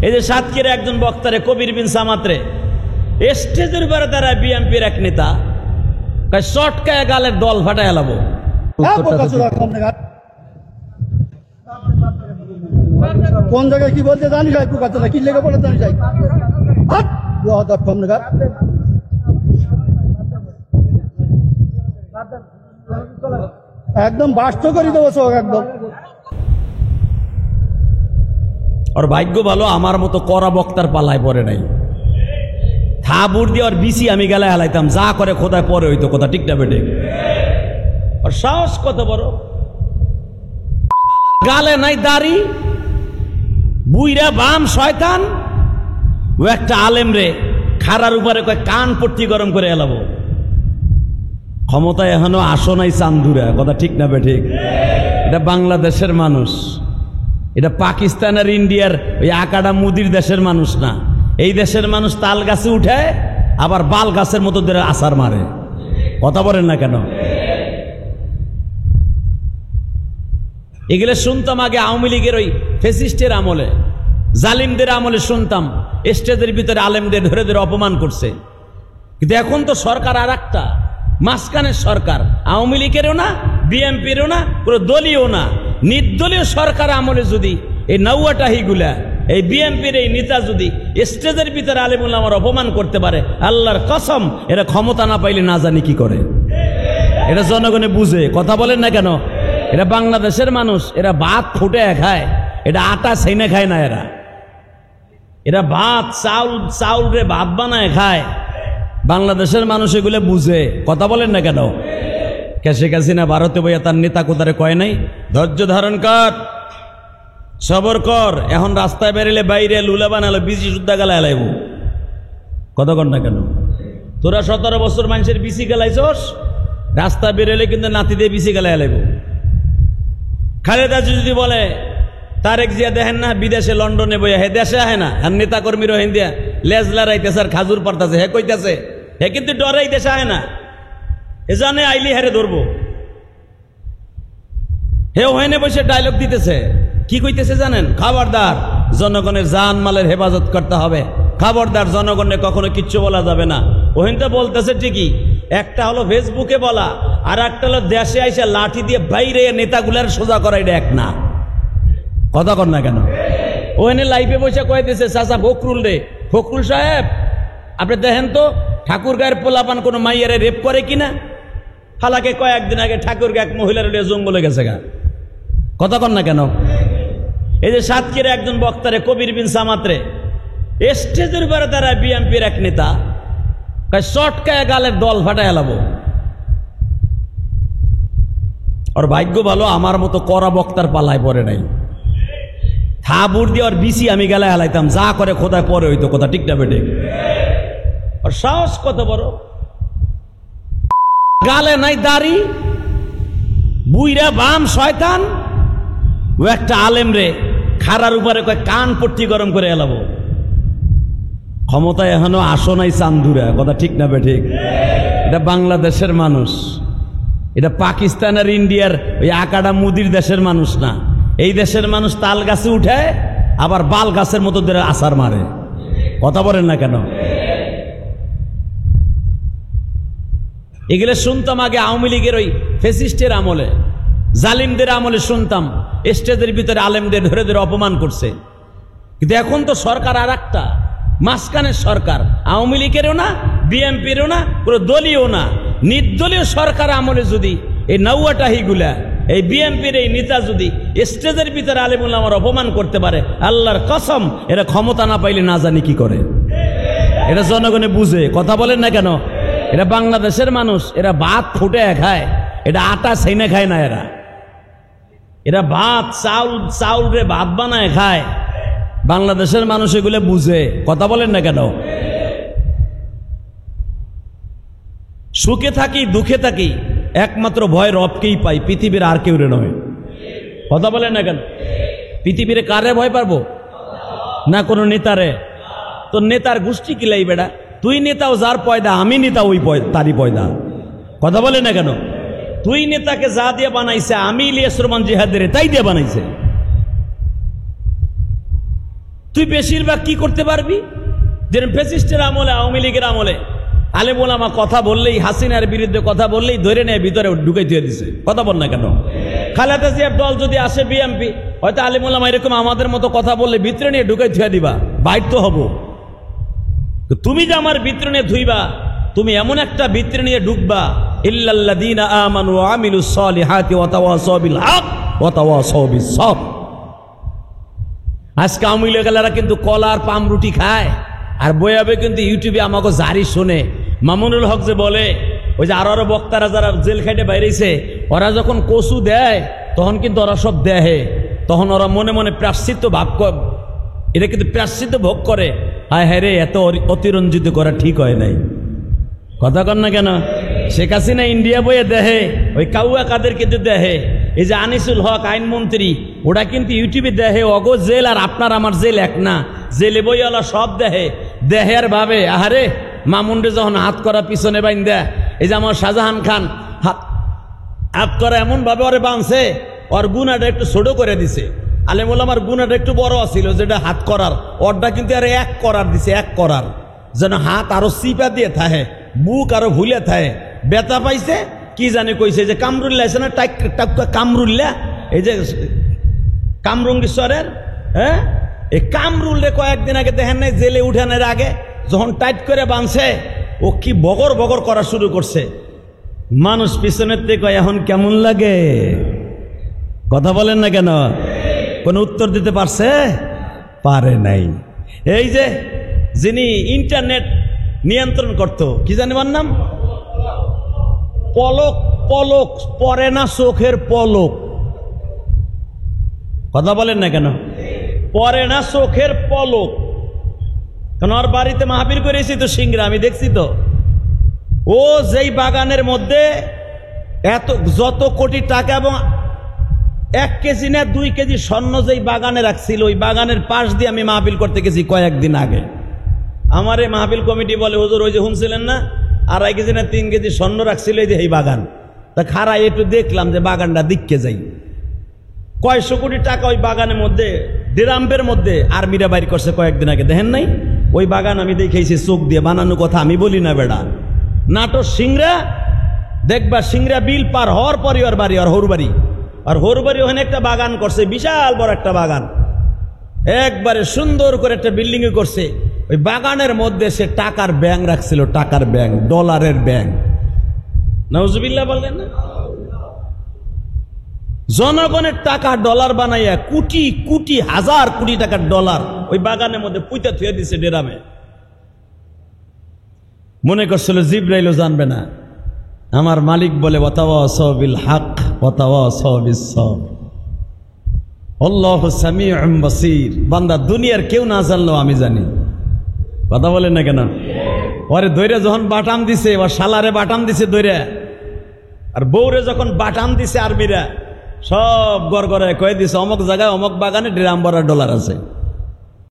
এই যে সাতক্ষীরা একজন বক্তারে কবির বিন সামাত্রে স্টেজের উপরে তারা বিএনপির এক নেতা শর্টকায় গালের দল ফাটায় এলাবো। কোন জায়গায় কি বলতে জানি যাই কুকাতে কি লেগে বলে জানি যাই একদম বাস্ত করে দেবো সব একদম। আর ভাগ্য ভালো আমার মতো কড়া বক্তার পাল্লায় পড়ে নাই। থাবুর দিয়ে আর বিসি আমি গেলায় হালাইতাম, যা করে খোদায় পরে হইতো কথা ঠিক না বেটে। আর সাহস কত বড়, গালে নাই দাড়ি, বুইরা বাম শয়তান। ও একটা আলেম রে খাড়ার উপরে কয় কান পট্টি গরম করে এলাবো। ক্ষমতায় এখনো আসো নাই চান্দুরা কথা ঠিক না বেঠিক। এটা বাংলাদেশের মানুষ, এটা পাকিস্তান আর ইন্ডিয়ার ওই আকাডা মুদির দেশের মানুষ না। এই দেশের মানুষ তাল গাছে উঠে আবার বাল গাছের মতো ধরে আছাড় মারে। কথা বলেন না কেন? এগুলো শুনতাম আগে আওয়ামী লীগের ওই ফেসিস্টের আমলে, জালিমদের আমলে শুনতাম স্টেজের ভিতরে আলেমদের ধরে ধরে অপমান করছে। কিন্তু এখন তো সরকার আর একটা মাঝখানের সরকার, আওয়ামী লীগেরও না, বিএনপিরও না, কোনো দলীয় না, নির্দলীয় সরকার আমলে যদি এই নৌয়াটাহিগুলা এই বিএনপির এই নেতা যদি স্টেজের ভিতরে আলেমুল আমার অপমান করতে পারে, আল্লাহর কসম এরা ক্ষমতা না পাইলে না জানি কি করে। এটা জনগণে বুঝে। কথা বলেন না কেন? এরা বাংলাদেশের মানুষ, এরা ভাত ফুটে খায়, এটা আটা ছাইনে খায় না। এরা ভাত চাউল রে ভাত বানায় খায়। বাংলাদেশের মানুষ এগুলো বুঝে। কথা বলেন না কেন? শেখ হাসিনা ভারতে বইয়া তার নেতা কোথারে কয় নাই ধৈর্য ধারণ কর, সবর কর, এখন রাস্তায় বেরিলে বাইরে লুলা বানালো বিসি সুদ্ধা গালা এলাইব। কথা কর না কেন? তোরা 17 বছর মানুষের বিসি গেলাইছস, রাস্তা বেরোলে কিন্তু নাতি দিয়ে বিসি গেলা এলাইব। খালেদা যদি বলে তারেক জিয়া দেখেন না বিদেশে লন্ডনে বইয়া, হে দেশে আহে না, আর নেতা কর্মী রোহিঙ্গা লেজ লড়াইতেছে আর খাজুর পারতেছে, হে কইতেছে হে কিন্তু ডরাই দেশে আহে না, এ জানে আইলি হেরে ধরবো। হে ওখানে বসে ডায়লগ দিতেছে, কি কইতেছে জানেন? খবরদার জনগণের জান মালের হেফাজত করতে হবে, খবরদার জনগণে কখনো কিচ্ছু বলা যাবে না। ওখানে তো বলতেছে ঠিকই, একটা হলো ফেসবুকে বলা, আর একটা হলো দেশে আইসা লাঠি দিয়ে বাইরে নেতাগুলার সোজা করা, এটা এক না। কথা কর না কেন? ওখানে লাইভে বসে কইতেছে চাচা ফখরুল রে, ফখরুল সাহেব আপনি দেখেন তো ঠাকুর গায়ের পোলাপান কোনো মাইয়ারে রেপ করে কিনা। হালাকে কয়েকদিন আগে ঠাকুর গায়ে এক মহিলার জঙ্গলে গেছে গা। কথা কর না কেন? এই যে সাতক্ষীরা একজন বক্তারে কবির বিন সামাত্রে স্টেজের উপরে তারা বিএনপির এক নেতা শর্টকায় গালের দল ফাটায় এলাবো। আর ভাগ্য ভালো আমার মতো কড়া বক্তার পাল্লায় পড়ে নাই। থাবুর দিয়ে আর বিসি আমি গেলায় হালাইতাম, যা করে খোদায় পরে হইতো কথা ঠিক না বেটে। আর সাহস কত বড়, গালে নাই দাড়ি, বুইরা বাম শয়তান। ও একটা আলেম রে খাড়ার উপরে কয় কান পট্টি গরম করে এলাবো। ক্ষমতায় এখনো আসো নাই চান্দুরা কথা ঠিক না বেঠিক। এটা বাংলাদেশের মানুষ, এটা পাকিস্তান আর ইন্ডিয়ার ওই আকাডা মুদির দেশের মানুষ না। এই দেশের মানুষ তাল গাছে উঠে আবার বাল গাছের মতো ধরে আছাড় মারে। কথা বলেন না কেন? এগুলো শুনতাম আগে আওয়ামী লীগের ওই ফেসিস্টের আমলে, জালিমদের আমলে শুনতাম স্টেজের ভিতরে আলেমদের ধরে ধরে অপমান করছে। কিন্তু এখন তো সরকার আর একটা মাঝখানের সরকার, আওয়ামী লীগেরও না, বিএনপিরও না, কোনো দলীয় না, নির্দলীয় সরকার আমলে যদি এই নৌয়াটাহিগুলা এই বিএনপির এই নেতা যদি স্টেজের ভিতরে আলেমুল আমার অপমান করতে পারে, আল্লাহর কসম এরা ক্ষমতা না পাইলে না জানি কি করে। এটা জনগণে বুঝে। কথা বলেন না কেন? এরা বাংলাদেশের মানুষ, এরা ভাত ফুটে খায়, এটা আটা ছাইনে খায় না। এরা ভাত চাউল রে ভাত বানায় খায়। বাংলাদেশের মানুষ এগুলো বুঝে। কথা বলেন না কেন? সুখে থাকি দুঃখে থাকি একমাত্র ভয় রবকেই পাই, পৃথিবীর আর কেউ নয়। কথা বলেন না কেন? পৃথিবীর কারে ভয় পারবো? না কোনো নেতারে। তো নেতার গোষ্ঠী কিলাই বেড়া, তুই নেতাও যার পয়দা, আমি নেতা ওই তারই পয়দা। কথা বলে না কেন? তুই নেতাকে যা দিয়ে বানাইছে, আমি ইলিয়াস রহমান জিহাদের তাই দিয়ে বানাইছে। তুই বেশিরভাগ কি করতে পারবি? যে ফ্যাসিস্টের আমলে, আওয়ামী লীগের আমলে আলেম ওলামা কথা বললেই, হাসিনার বিরুদ্ধে কথা বললেই ধরে নেয়, ভিতরে ঢুকাই দিয়ে দিছে। কথা বল না কেন? খালেদা জিয়ার দল যদি আসে বিএমপি, হয়তো আলেম ওলামা এরকম আমাদের মতো কথা বললে ভিতরে নিয়ে ঢুকাই থুয়া দিবা, বাইর তো হবো। তুমি যে আমার ভিতরে নিয়ে ধুইবা, তুমি এমন একটা ভিতরে নিয়ে ঢুকবা, ইল্লাল্লাযীনা আমানু ওয়া আমিলুস সালিহাতি ওয়া তাওয়াসাউ বিল হক ওয়া তাওয়াসাউ বিস সবর। আজকে আওয়ামী লীগেরা কিন্তু কলার পামরুটি খায়, আর বয়াবে কিন্তু ইউটিউবে আমাকে জারি শোনে। মামুনুল হক যে বলে, ওই যে আরো বক্তারা যারা জেল খাইটে বাইরেছে, ওরা যখন কচু দেয় তখন কিন্তু ওরা সব দেহে, তখন ওরা মনে মনে প্রাশ্চিত্য ভাব, এটা কিন্তু প্রাশ্চিত্য ভোগ করে। হায় হায় রে, এত অতিরঞ্জিত করা ঠিক হয় নাই। কথা কন না কেন? শেখ হাসিনা ইন্ডিয়া বইয়ে দেহে, ওই কাউয়া কাদের কিন্তু দেহে। এই যে আনিসুল হক আইনমন্ত্রী, ওরা কিন্তু ইউটিউবে দেহে অগো জেল আর আপনার আমার জেল এক না, জেলে বইওয়ালা সব দেহে। দেহে আর ভাবে আহারে মামুনরে যখন হাত করা পিছনে বাইন দেয়, এই যে আমার শাহজাহান খান হাত করা এমন ভাবে ওরে বাঁধছে, ওর গুনাটা একটু ছোট করে দিছে। আলেম ওলামার গুনাটা একটু বড় ছিল, যেটা হাত করার, ওরটা কিন্তু আর এক করার দিছে, এক করার, যেন হাত আরো চিপা দিয়ে থাহে, বুক আরো ভুলে থাহে। বেতা পাইছে কি জানে কইছে, যে কামরুল্লাহ আছে না, কামরুল্লাহ, এই যে কামরঙ্গীশ্বরের, হ্যাঁ, এই কামরুল্লে কয়েকদিন আগে দেখেন নাই, জেলে উঠানোর আগে যখন টাইট করে বাঁধছে, ও কি বগর বগর করা শুরু করছে। মানুষ পিছনের থেকে এখন কেমন লাগে? কথা বলেন না কেন? কোন উত্তর দিতে পারছে? পারে নাই। এই যে যিনি ইন্টারনেট নিয়ন্ত্রণ করত, কি জানি ওর নাম, পলক, পলক পরে না চোখের পলক। কথা বলেন না কেন? পরে না চোখের পলক। কারণ ওর বাড়িতে মাহফিল করেছি তো সিংরা, আমি দেখছি তো। ও যেই বাগানের মধ্যে এত যত কোটি টাকা এবং 1 কেজি না 2 কেজি স্বর্ণ যেই বাগানে রাখছিল, ওই বাগানের পাশ দিয়ে আমি মাহফিল করতে গেছি কয়েকদিন আগে। আমার এই মাহফিল কমিটি বলে, হুজুর ওই যে শুনছিলেন না 2.5 কেজি না 3 কেজি স্বর্ণ রাখছিল এই যে এই বাগান। তা খারাই একটু দেখলাম যে বাগানটা দিককে যাই, কয়শো কোটি টাকা ওই বাগানের মধ্যে, ড্রাম্পের মধ্যে আর্মিরা বাইর করছে কয়েকদিন আগে, দেখেন নাই? ওই বাগান আমি দেখেছি চোখ দিয়ে, বানানো কথা আমি বলি না বেড়া। নাটোর সিংরা দেখবা, সিংরা বিল পার হওয়ার পরই ওর বাড়ি, আর হরবাড়ি, আর হরবাড়ি ওখানে একটা বাগান করছে, বিশাল বড় একটা বাগান, একবারে সুন্দর করে একটা বিল্ডিং করছে। ওই বাগানের মধ্যে সে টাকার ব্যাংক রাখছিল, টাকার ব্যাংক, ডলারের ব্যাংক। নাউজুবিল্লাহ বললেন না? জনগণের টাকা ডলার বানাইয়া কোটি কোটি হাজার কোটি টাকার ডলার ওই বাগানের মধ্যে পুঁতে থুয়ে দিছে ডেরামে। মনে করছিল জিব্রাইলও জানবে না। আমার মালিক বলে, ওয়াতাওয়াসাউ বিল হক ওয়াতাওয়াসাউ বিস সবর, আল্লাহু সামিউম বাসীর। বান্দা দুনিয়ার কেউ না জানলেও আমি জানি। কথা বলেন না কেন? ওরে দৈরে যখন বাটাম দিছে, ওর শালারে বাটাম দিছে দৈরে, আর বউরে যখন বাটাম দিছে আর্মিরা, সব গড় গড়ায় কয়ে দিছে অমুক জায়গায় অমুক বাগানে ড্রাম ভরা ডলার আছে।